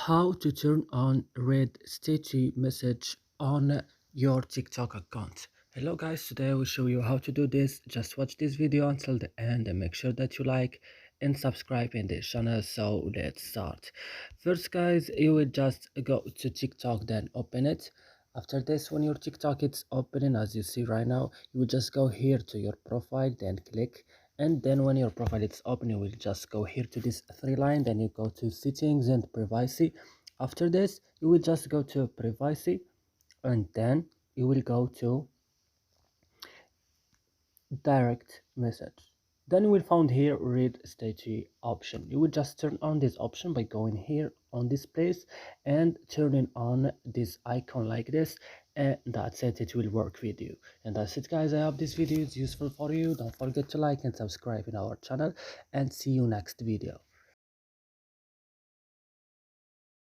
How to turn on read statue message on your TikTok account. Hello guys, today I will show you how to do this. Just watch this video until the end and make sure that you like and subscribe in this channel. So let's start. First guys, you will just go to TikTok, then open it. After this, when your TikTok is opening as you see right now, you will just go here to your profile, then click, and then when your profile is open, you will just go here to this three line, then you go to settings and privacy. After this, you will just go to privacy, and then you will go to direct message. Then you will find here read statue option. You will just turn on this option by going here on this place and turning on this icon like this, and that's it. It will work with you. And that's it guys. I hope this video is useful for you. Don't forget to like and subscribe in our channel, and see you next video.